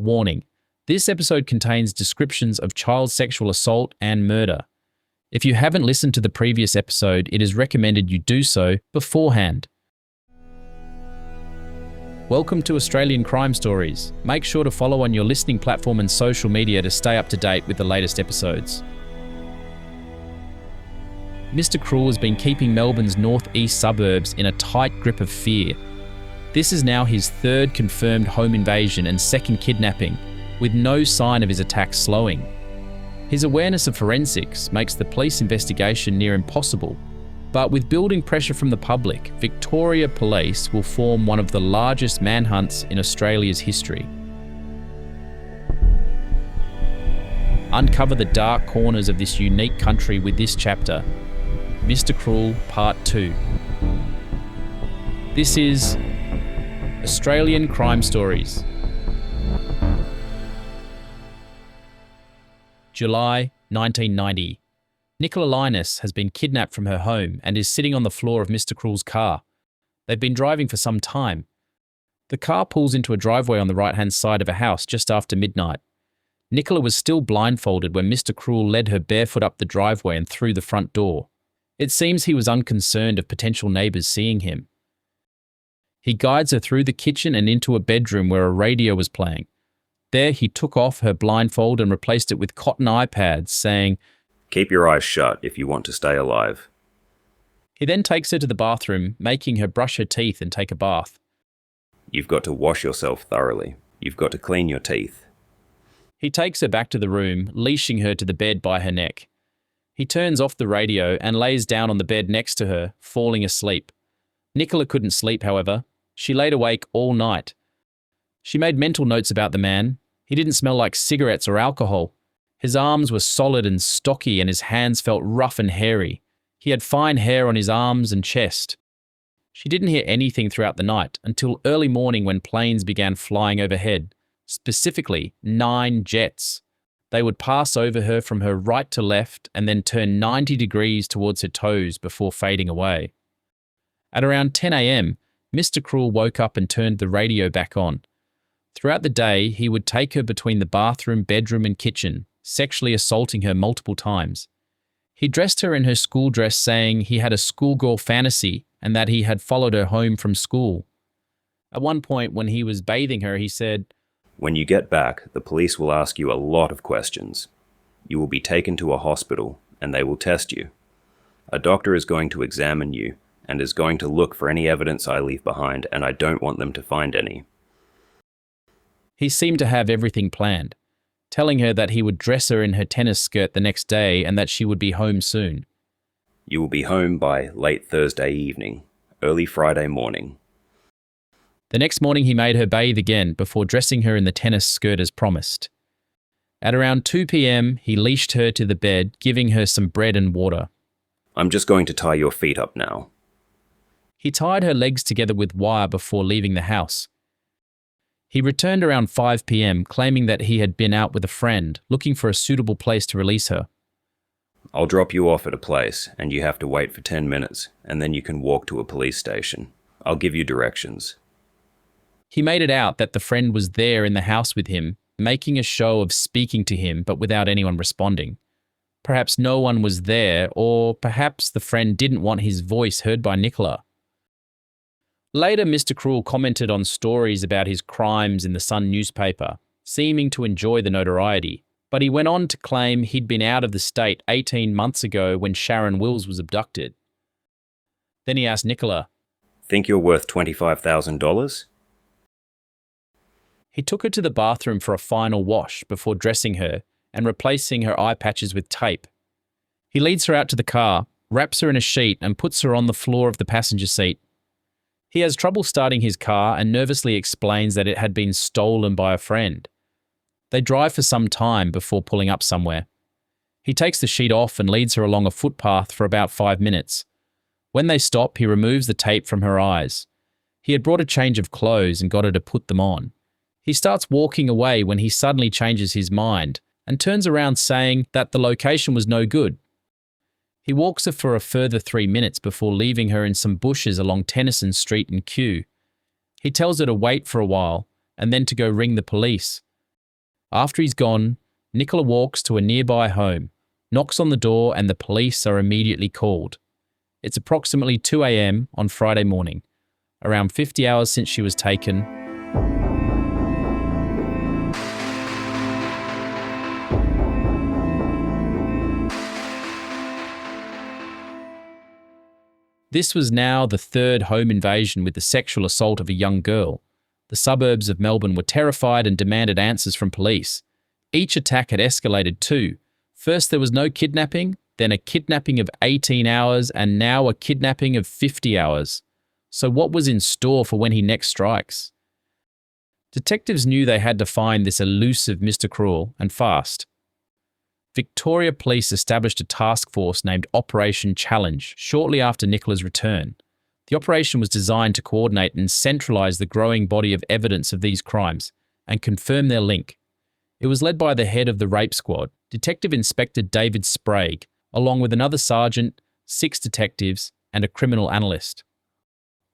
Warning: this episode contains descriptions of child sexual assault and murder. If you haven't listened to the previous episode, it is recommended you do so beforehand. Welcome to Australian Crime Stories. Make sure to follow on your listening platform and social media to stay up to date with the latest episodes. Mr. Cruel has been keeping Melbourne's northeast suburbs in a tight grip of fear. This is now his third confirmed home invasion and second kidnapping, with no sign of his attacks slowing. His awareness of forensics makes the police investigation near impossible, but with building pressure from the public, Victoria Police will form one of the largest manhunts in Australia's history. Uncover the dark corners of this unique country with this chapter, Mr. Cruel Part 2. This is Australian Crime Stories. July 1990. Nicola Linus has been kidnapped from her home and is sitting on the floor of Mr. Cruel's car. They've been driving for some time. The car pulls into a driveway on the right-hand side of a house just after midnight. Nicola was still blindfolded when Mr. Cruel led her barefoot up the driveway and through the front door. It seems he was unconcerned of potential neighbours seeing him. He guides her through the kitchen and into a bedroom where a radio was playing. There he took off her blindfold and replaced it with cotton eye pads, saying, "Keep your eyes shut if you want to stay alive." He then takes her to the bathroom, making her brush her teeth and take a bath. "You've got to wash yourself thoroughly. You've got to clean your teeth." He takes her back to the room, leashing her to the bed by her neck. He turns off the radio and lays down on the bed next to her, falling asleep. Nicola couldn't sleep, however. She laid awake all night. She made mental notes about the man. He didn't smell like cigarettes or alcohol. His arms were solid and stocky and his hands felt rough and hairy. He had fine hair on his arms and chest. She didn't hear anything throughout the night until early morning when planes began flying overhead, specifically 9 jets. They would pass over her from her right to left and then turn 90 degrees towards her toes before fading away. At around 10 a.m, Mr. Cruel woke up and turned the radio back on. Throughout the day, he would take her between the bathroom, bedroom and kitchen, sexually assaulting her multiple times. He dressed her in her school dress, saying he had a schoolgirl fantasy and that he had followed her home from school. At one point, when he was bathing her, he said, "When you get back, the police will ask you a lot of questions. You will be taken to a hospital and they will test you. A doctor is going to examine you and is going to look for any evidence I leave behind, and I don't want them to find any." He seemed to have everything planned, telling her that he would dress her in her tennis skirt the next day and that she would be home soon. "You will be home by late Thursday evening, early Friday morning." The next morning he made her bathe again before dressing her in the tennis skirt as promised. At around 2 p.m, he leashed her to the bed, giving her some bread and water. "I'm just going to tie your feet up now." He tied her legs together with wire before leaving the house. He returned around 5 p.m, claiming that he had been out with a friend, looking for a suitable place to release her. "I'll drop you off at a place, and you have to wait for 10 minutes, and then you can walk to a police station. I'll give you directions." He made it out that the friend was there in the house with him, making a show of speaking to him, but without anyone responding. Perhaps no one was there, or perhaps the friend didn't want his voice heard by Nicola. Later, Mr. Cruel commented on stories about his crimes in the Sun newspaper, seeming to enjoy the notoriety, but he went on to claim he'd been out of the state 18 months ago when Sharon Wills was abducted. Then he asked Nicola, "Think you're worth $25,000? He took her to the bathroom for a final wash before dressing her and replacing her eye patches with tape. He leads her out to the car, wraps her in a sheet and puts her on the floor of the passenger seat. He has trouble starting his car and nervously explains that it had been stolen by a friend. They drive for some time before pulling up somewhere. He takes the sheet off and leads her along a footpath for about 5 minutes. When they stop, he removes the tape from her eyes. He had brought a change of clothes and got her to put them on. He starts walking away when he suddenly changes his mind and turns around saying that the location was no good. He walks her for a further 3 minutes before leaving her in some bushes along Tennyson Street in Kew. He tells her to wait for a while and then to go ring the police, After he's gone, Nicola walks to a nearby home, knocks on the door, and the police are immediately called. It's approximately 2 a.m. on Friday morning, around 50 hours since she was taken. This was now the third home invasion with the sexual assault of a young girl. The suburbs of Melbourne were terrified and demanded answers from police. Each attack had escalated too. First there was no kidnapping, then a kidnapping of 18 hours, and now a kidnapping of 50 hours. So what was in store for when he next strikes? Detectives knew they had to find this elusive Mr. Cruel, and fast. Victoria Police established a task force named Operation Challenge shortly after Nicola's return. The operation was designed to coordinate and centralise the growing body of evidence of these crimes and confirm their link. It was led by the head of the rape squad, Detective Inspector David Sprague, along with another sergeant, 6 detectives, and a criminal analyst.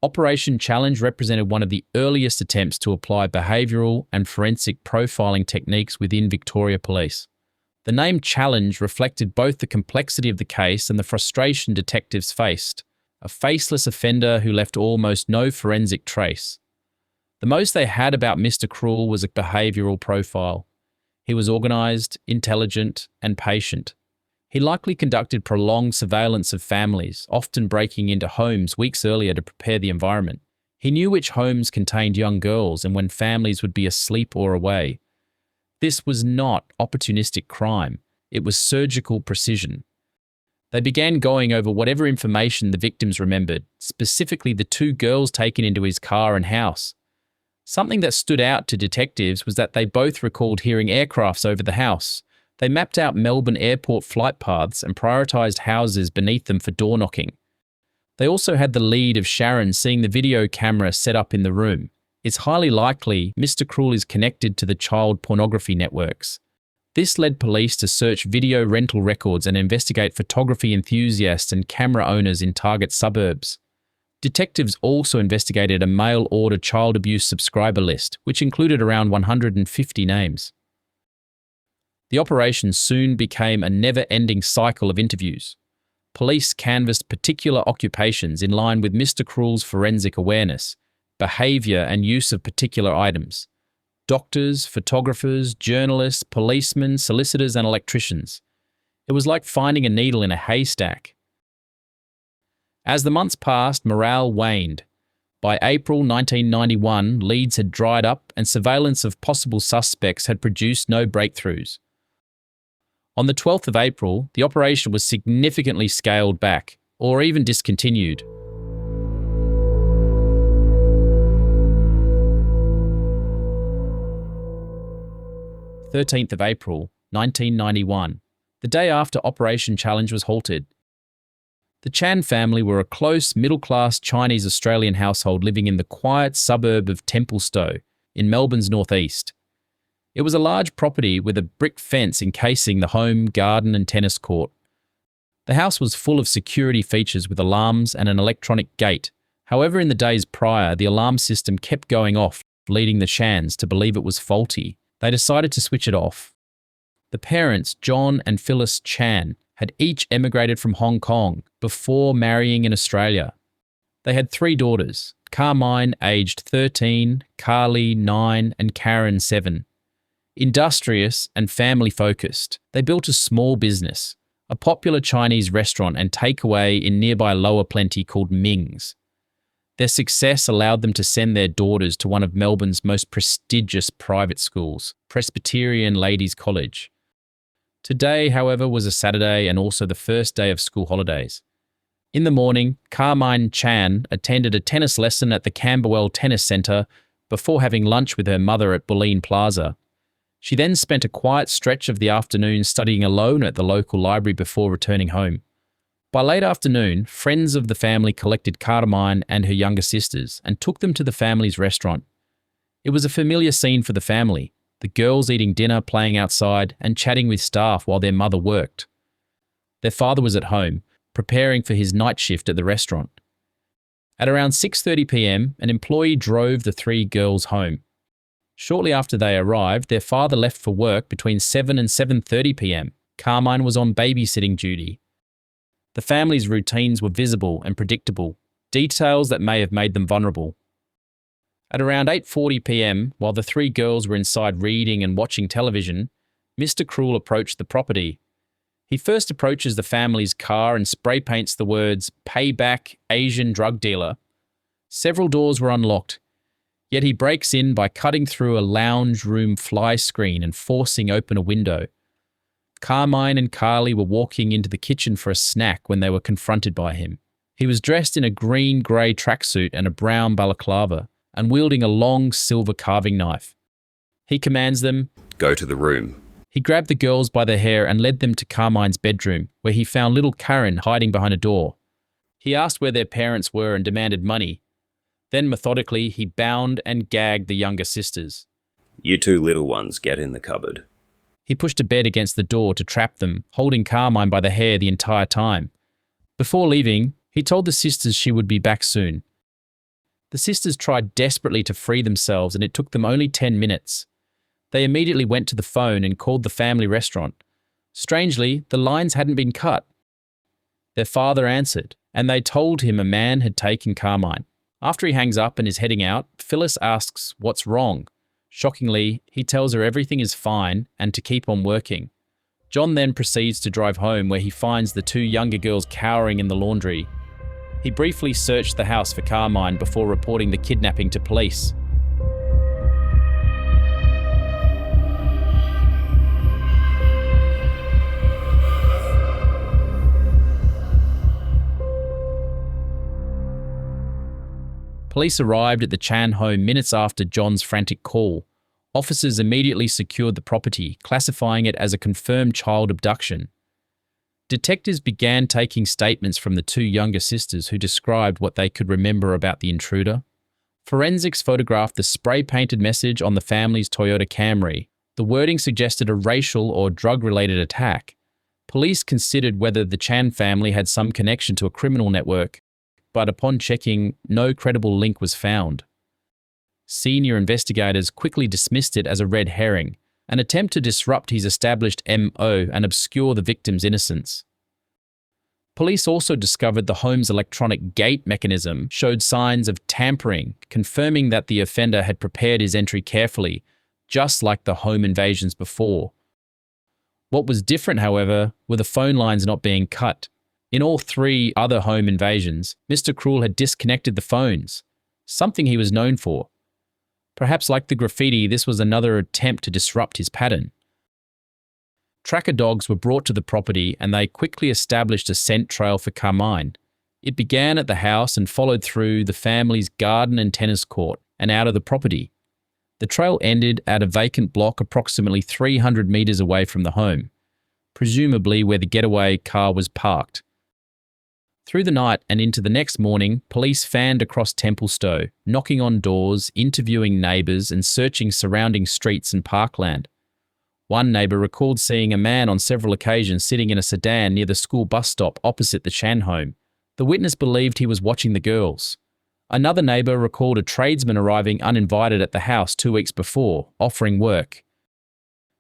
Operation Challenge represented one of the earliest attempts to apply behavioural and forensic profiling techniques within Victoria Police. The name Challenge reflected both the complexity of the case and the frustration detectives faced. A faceless offender who left almost no forensic trace. The most they had about Mr. Cruel was a behavioural profile. He was organised, intelligent, and patient. He likely conducted prolonged surveillance of families, often breaking into homes weeks earlier to prepare the environment. He knew which homes contained young girls and when families would be asleep or away. This was not opportunistic crime. It was surgical precision. They began going over whatever information the victims remembered, specifically the 2 girls taken into his car and house. Something that stood out to detectives was that they both recalled hearing aircrafts over the house. They mapped out Melbourne airport flight paths and prioritised houses beneath them for door knocking. They also had the lead of Sharon seeing the video camera set up in the room. It's highly likely Mr. Cruel is connected to the child pornography networks. This led police to search video rental records and investigate photography enthusiasts and camera owners in target suburbs. Detectives also investigated a mail-order child abuse subscriber list, which included around 150 names. The operation soon became a never-ending cycle of interviews. Police canvassed particular occupations in line with Mr. Cruel's forensic awareness, behaviour and use of particular items. Doctors, photographers, journalists, policemen, solicitors, and electricians. It was like finding a needle in a haystack. As the months passed, morale waned. By April 1991, leads had dried up and surveillance of possible suspects had produced no breakthroughs. On the 12th of April, the operation was significantly scaled back, or even discontinued. 13th of April, 1991, the day after Operation Challenge was halted. The Chan family were a close, middle-class Chinese-Australian household living in the quiet suburb of Templestowe in Melbourne's northeast. It was a large property with a brick fence encasing the home, garden and tennis court. The house was full of security features with alarms and an electronic gate. However, in the days prior, the alarm system kept going off, leading the Chans to believe it was faulty. They decided to switch it off. The parents, John and Phyllis Chan, had each emigrated from Hong Kong before marrying in Australia. They had 3 daughters, Carmine, aged 13, Carly, 9, and Karen, 7. Industrious and family-focused, they built a small business, a popular Chinese restaurant and takeaway in nearby Lower Plenty called Ming's. Their success allowed them to send their daughters to one of Melbourne's most prestigious private schools, Presbyterian Ladies' College. Today, however, was a Saturday and also the first day of school holidays. In the morning, Carmine Chan attended a tennis lesson at the Camberwell Tennis Centre before having lunch with her mother at Bulleen Plaza. She then spent a quiet stretch of the afternoon studying alone at the local library before returning home. By late afternoon, friends of the family collected Carmine and her younger sisters and took them to the family's restaurant. It was a familiar scene for the family, the girls eating dinner, playing outside, and chatting with staff while their mother worked. Their father was at home, preparing for his night shift at the restaurant. At around 6:30 p.m, an employee drove the 3 girls home. Shortly after they arrived, their father left for work between 7 and 7:30 p.m. Carmine was on babysitting duty. The family's routines were visible and predictable, details that may have made them vulnerable. At around 8:40 p.m., while the three girls were inside reading and watching television, Mr. Cruel approached the property. He first approaches the family's car and spray paints the words, "Payback, Asian drug dealer." Several doors were unlocked, yet he breaks in by cutting through a lounge room fly screen and forcing open a window. Carmine and Carly were walking into the kitchen for a snack when they were confronted by him. He was dressed in a green-grey tracksuit and a brown balaclava, and wielding a long silver carving knife. He commands them, "Go to the room." He grabbed the girls by their hair and led them to Carmine's bedroom, where he found little Karen hiding behind a door. He asked where their parents were and demanded money. Then methodically, he bound and gagged the younger sisters. "You two little ones, get in the cupboard." He pushed a bed against the door to trap them, holding Carmine by the hair the entire time. Before leaving, he told the sisters she would be back soon. The sisters tried desperately to free themselves, and it took them only 10 minutes. They immediately went to the phone and called the family restaurant. Strangely, the lines hadn't been cut. Their father answered, and they told him a man had taken Carmine. After he hangs up and is heading out, Phyllis asks what's wrong. Shockingly, he tells her everything is fine and to keep on working. John then proceeds to drive home, where he finds the two younger girls cowering in the laundry. He briefly searched the house for Carmine before reporting the kidnapping to police. Police arrived at the Chan home minutes after John's frantic call. Officers immediately secured the property, classifying it as a confirmed child abduction. Detectives began taking statements from the two younger sisters, who described what they could remember about the intruder. Forensics photographed the spray-painted message on the family's Toyota Camry. The wording suggested a racial or drug-related attack. Police considered whether the Chan family had some connection to a criminal network, but upon checking, no credible link was found. Senior investigators quickly dismissed it as a red herring, an attempt to disrupt his established MO and obscure the victim's innocence. Police also discovered the home's electronic gate mechanism showed signs of tampering, confirming that the offender had prepared his entry carefully, just like the home invasions before. What was different, however, were the phone lines not being cut. In all three other home invasions, Mr. Cruel had disconnected the phones, something he was known for. Perhaps like the graffiti, this was another attempt to disrupt his pattern. Tracker dogs were brought to the property, and they quickly established a scent trail for Carmine. It began at the house and followed through the family's garden and tennis court and out of the property. The trail ended at a vacant block approximately 300 meters away from the home, presumably where the getaway car was parked. Through the night and into the next morning, police fanned across Templestowe, knocking on doors, interviewing neighbours and searching surrounding streets and parkland. One neighbour recalled seeing a man on several occasions sitting in a sedan near the school bus stop opposite the Chan home. The witness believed he was watching the girls. Another neighbour recalled a tradesman arriving uninvited at the house 2 weeks before, offering work.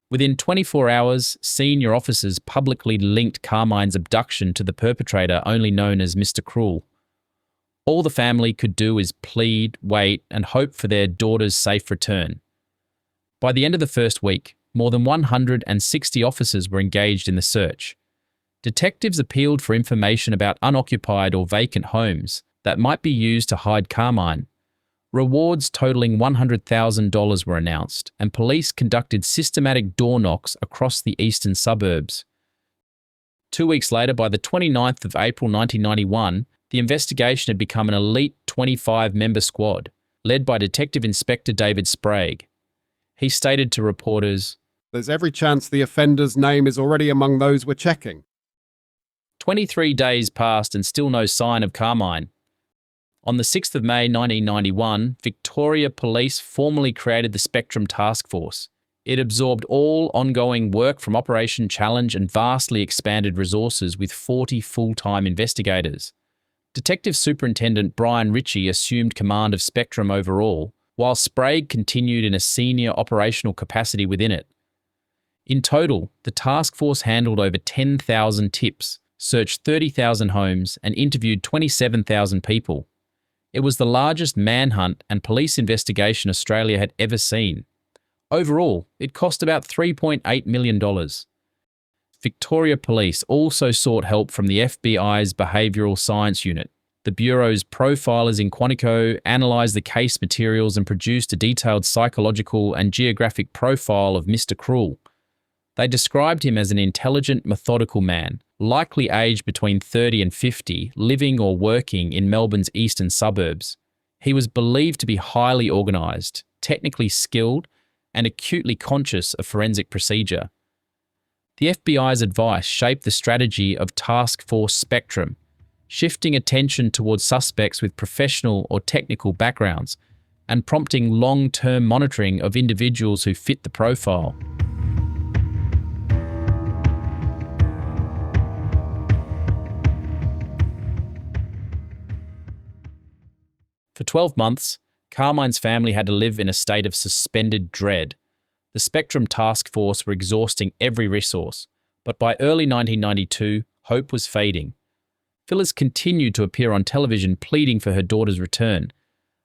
Within 24 hours, senior officers publicly linked Carmine's abduction to the perpetrator, only known as Mr. Cruel. All the family could do is plead, wait, and hope for their daughter's safe return. By the end of the first week, more than 160 officers were engaged in the search. Detectives appealed for information about unoccupied or vacant homes that might be used to hide Carmine. Rewards totaling $100,000 were announced, and police conducted systematic door knocks across the eastern suburbs. 2 weeks later, by the 29th of April 1991, the investigation had become an elite 25-member squad, led by Detective Inspector David Sprague. He stated to reporters, "There's every chance the offender's name is already among those we're checking." 23 days passed and still no sign of Carmine. On the 6th of May 1991, Victoria Police formally created the Spectrum Task Force. It absorbed all ongoing work from Operation Challenge and vastly expanded resources with 40 full-time investigators. Detective Superintendent Brian Ritchie assumed command of Spectrum overall, while Sprague continued in a senior operational capacity within it. In total, the task force handled over 10,000 tips, searched 30,000 homes, and interviewed 27,000 people. It was the largest manhunt and police investigation Australia had ever seen. Overall, it cost about $3.8 million. Victoria Police also sought help from the FBI's Behavioural Science Unit. The Bureau's profilers in Quantico analysed the case materials and produced a detailed psychological and geographic profile of Mr. Cruel. They described him as an intelligent, methodical man, likely aged between 30 and 50, living or working in Melbourne's eastern suburbs. He was believed to be highly organised, technically skilled, and acutely conscious of forensic procedure. The FBI's advice shaped the strategy of Task Force Spectrum, shifting attention towards suspects with professional or technical backgrounds and prompting long-term monitoring of individuals who fit the profile. For 12 months, Carmine's family had to live in a state of suspended dread. The Spectrum Task Force were exhausting every resource, but by early 1992, hope was fading. Phyllis continued to appear on television pleading for her daughter's return,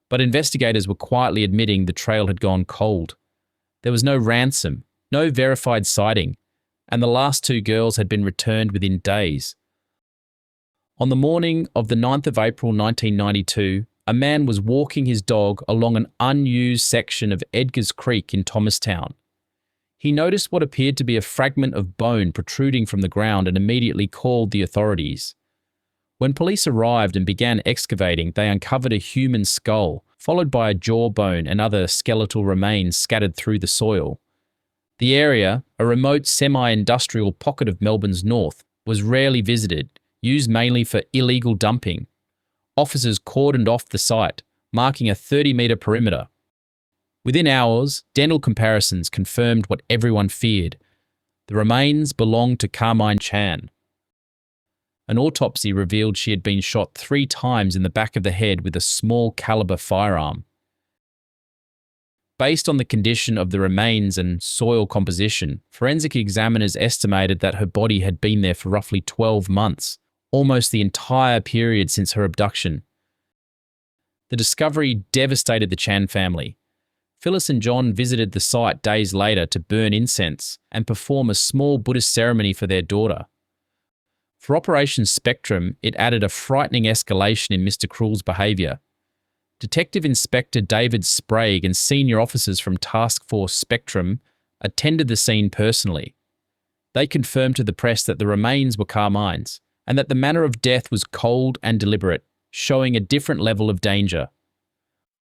but investigators were quietly admitting the trail had gone cold. There was no ransom, no verified sighting, and the last two girls had been returned within days. On the morning of the 9th of April 1992, a man was walking his dog along an unused section of Edgar's Creek in Thomastown. He noticed what appeared to be a fragment of bone protruding from the ground and immediately called the authorities. When police arrived and began excavating, they uncovered a human skull, followed by a jawbone and other skeletal remains scattered through the soil. The area, a remote semi-industrial pocket of Melbourne's north, was rarely visited, used mainly for illegal dumping. Officers cordoned off the site, marking a 30-metre perimeter. Within hours, dental comparisons confirmed what everyone feared. The remains belonged to Carmine Chan. An autopsy revealed she had been shot 3 times in the back of the head with a small caliber firearm. Based on the condition of the remains and soil composition, forensic examiners estimated that her body had been there for roughly 12 months, almost the entire period since her abduction. The discovery devastated the Chan family. Phyllis and John visited the site days later to burn incense and perform a small Buddhist ceremony for their daughter. For Operation Spectrum, it added a frightening escalation in Mr. Cruel's behaviour. Detective Inspector David Sprague and senior officers from Task Force Spectrum attended the scene personally. They confirmed to the press that the remains were Carmine's and that the manner of death was cold and deliberate, showing a different level of danger.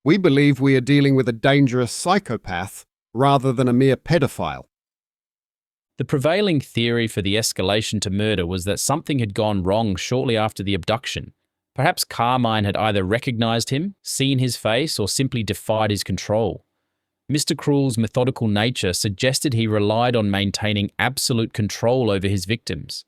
We believe we are dealing with a dangerous psychopath rather than a mere pedophile. The prevailing theory for the escalation to murder was that something had gone wrong shortly after the abduction. Perhaps Carmine had either recognised him, seen his face, or simply defied his control. Mr. Cruel's methodical nature suggested he relied on maintaining absolute control over his victims.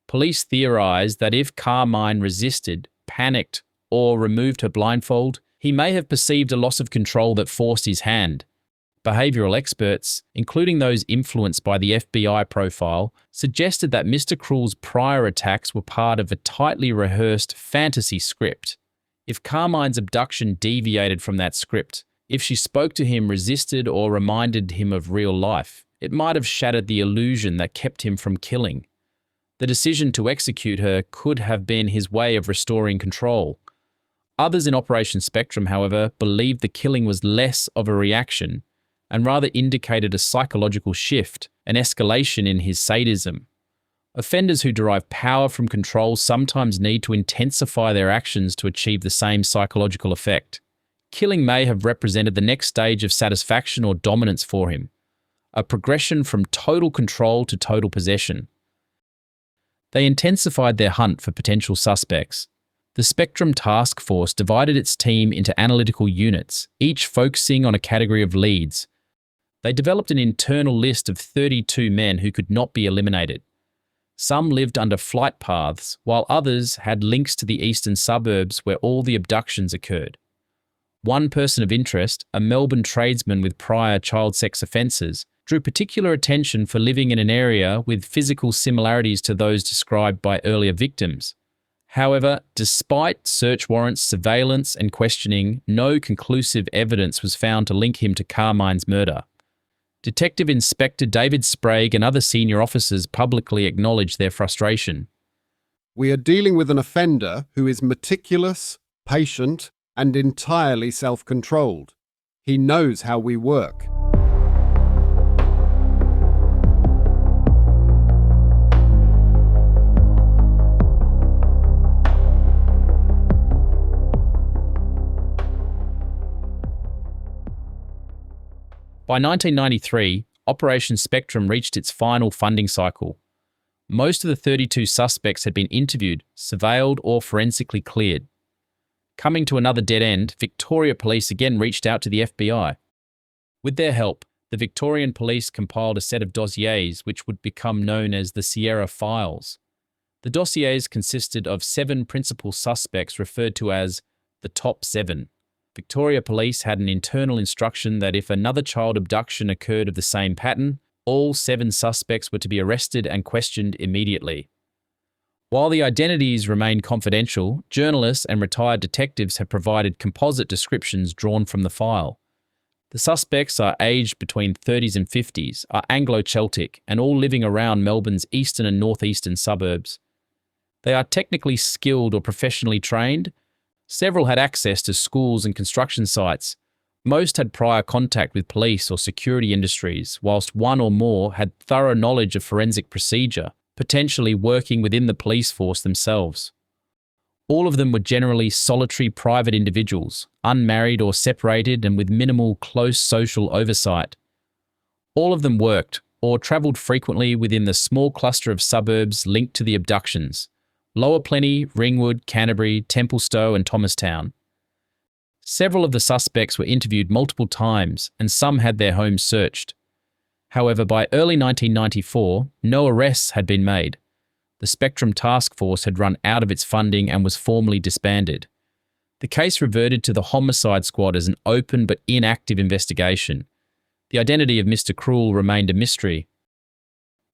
Police theorised that if Carmine resisted, panicked, or removed her blindfold, he may have perceived a loss of control that forced his hand. Behavioural experts, including those influenced by the FBI profile, suggested that Mr. Cruel's prior attacks were part of a tightly rehearsed fantasy script. If Carmine's abduction deviated from that script, if she spoke to him, resisted, or reminded him of real life, it might have shattered the illusion that kept him from killing. The decision to execute her could have been his way of restoring control. Others in Operation Spectrum, however, believed the killing was less of a reaction and rather indicated a psychological shift, an escalation in his sadism. Offenders who derive power from control sometimes need to intensify their actions to achieve the same psychological effect. Killing may have represented the next stage of satisfaction or dominance for him, a progression from total control to total possession. They intensified their hunt for potential suspects. The Spectrum Task Force divided its team into analytical units, each focusing on a category of leads. They developed an internal list of 32 men who could not be eliminated. Some lived under flight paths, while others had links to the eastern suburbs where all the abductions occurred. One person of interest, a Melbourne tradesman with prior child sex offences, drew particular attention for living in an area with physical similarities to those described by earlier victims. However, despite search warrants, surveillance and questioning, no conclusive evidence was found to link him to Carmine's murder. Detective Inspector David Sprague and other senior officers publicly acknowledged their frustration. We are dealing with an offender who is meticulous, patient, and entirely self-controlled. He knows how we work. By 1993, Operation Spectrum reached its final funding cycle. Most of the 32 suspects had been interviewed, surveilled, or forensically cleared. Coming to another dead end, Victoria Police again reached out to the FBI. With their help, the Victorian Police compiled a set of dossiers which would become known as the Sierra Files. The dossiers consisted of 7 principal suspects referred to as the Top 7. Victoria Police had an internal instruction that if another child abduction occurred of the same pattern, all 7 suspects were to be arrested and questioned immediately. While the identities remained confidential, journalists and retired detectives have provided composite descriptions drawn from the file. The suspects are aged between 30s and 50s, are Anglo-Celtic, and all living around Melbourne's eastern and northeastern suburbs. They are technically skilled or professionally trained. Several had access to schools and construction sites. Most had prior contact with police or security industries, whilst one or more had thorough knowledge of forensic procedure, potentially working within the police force themselves. All of them were generally solitary private individuals, unmarried or separated and with minimal close social oversight. All of them worked or travelled frequently within the small cluster of suburbs linked to the abductions: Lower Plenty, Ringwood, Canterbury, Templestowe and Thomastown. Several of the suspects were interviewed multiple times and some had their homes searched. However, by early 1994, no arrests had been made. The Spectrum Task Force had run out of its funding and was formally disbanded. The case reverted to the Homicide Squad as an open but inactive investigation. The identity of Mr. Cruel remained a mystery.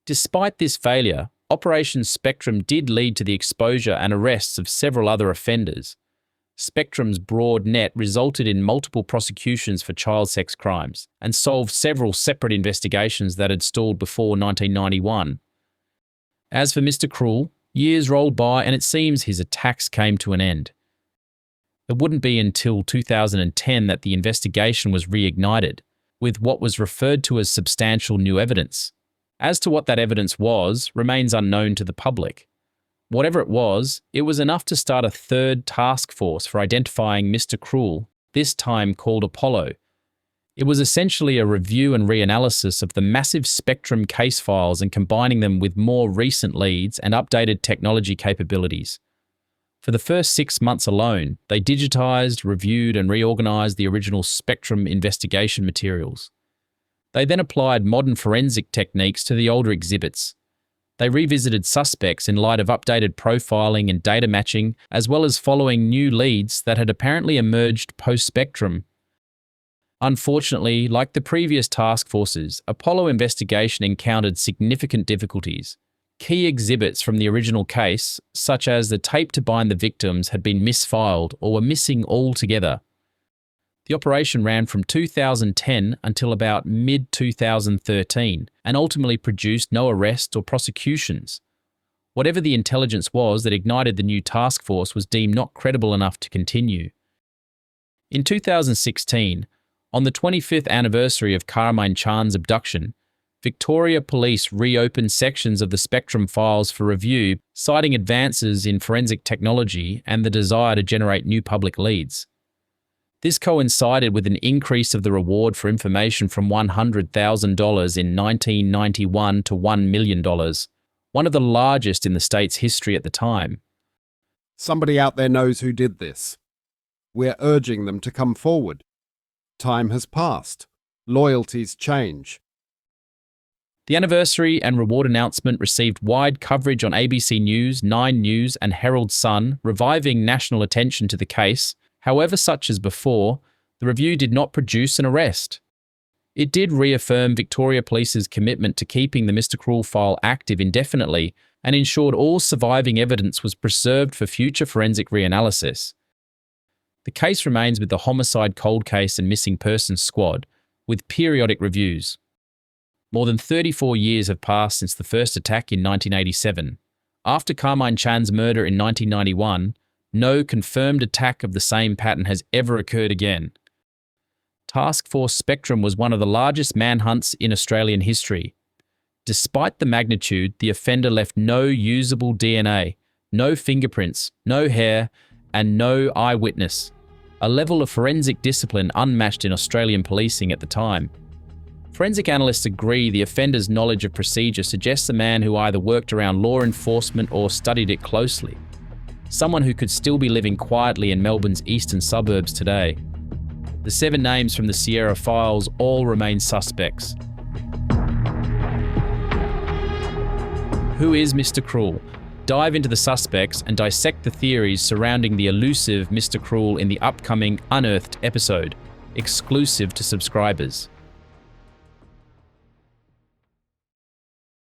Despite this failure, Operation Spectrum did lead to the exposure and arrests of several other offenders. Spectrum's broad net resulted in multiple prosecutions for child sex crimes and solved several separate investigations that had stalled before 1991. As for Mr. Cruel, years rolled by and it seems his attacks came to an end. It wouldn't be until 2010 that the investigation was reignited, with what was referred to as substantial new evidence. As to what that evidence was, remains unknown to the public. Whatever it was enough to start a third task force for identifying Mr. Cruel, this time called Apollo. It was essentially a review and reanalysis of the massive Spectrum case files and combining them with more recent leads and updated technology capabilities. For the first 6 months alone, they digitized, reviewed and reorganized the original Spectrum investigation materials. They then applied modern forensic techniques to the older exhibits. They revisited suspects in light of updated profiling and data matching, as well as following new leads that had apparently emerged post-Spectrum. Unfortunately, like the previous task forces, Apollo investigation encountered significant difficulties. Key exhibits from the original case, such as the tape to bind the victims, had been misfiled or were missing altogether. The operation ran from 2010 until about mid-2013 and ultimately produced no arrests or prosecutions. Whatever the intelligence was that ignited the new task force was deemed not credible enough to continue. In 2016, on the 25th anniversary of Carmine Chan's abduction, Victoria Police reopened sections of the Spectrum files for review, citing advances in forensic technology and the desire to generate new public leads. This coincided with an increase of the reward for information from $100,000 in 1991 to $1 million, one of the largest in the state's history at the time. Somebody out there knows who did this. We're urging them to come forward. Time has passed. Loyalties change. The anniversary and reward announcement received wide coverage on ABC News, 9 News and Herald Sun, reviving national attention to the case. However, such as before, The review did not produce an arrest. It did reaffirm Victoria Police's commitment to keeping the Mr. Cruel file active indefinitely and ensured all surviving evidence was preserved for future forensic reanalysis. The case remains with the Homicide Cold Case and Missing Persons Squad, with periodic reviews. More than 34 years have passed since the first attack in 1987. After Carmine Chan's murder in 1991, no confirmed attack of the same pattern has ever occurred again. Task Force Spectrum was one of the largest manhunts in Australian history. Despite the magnitude, the offender left no usable DNA, no fingerprints, no hair, and no eyewitness, a level of forensic discipline unmatched in Australian policing at the time. Forensic analysts agree the offender's knowledge of procedure suggests a man who either worked around law enforcement or studied it closely. Someone who could still be living quietly in Melbourne's eastern suburbs today. The 7 names from the Sierra files all remain suspects. Who is Mr. Cruel? Dive into the suspects and dissect the theories surrounding the elusive Mr. Cruel in the upcoming Unearthed episode, exclusive to subscribers.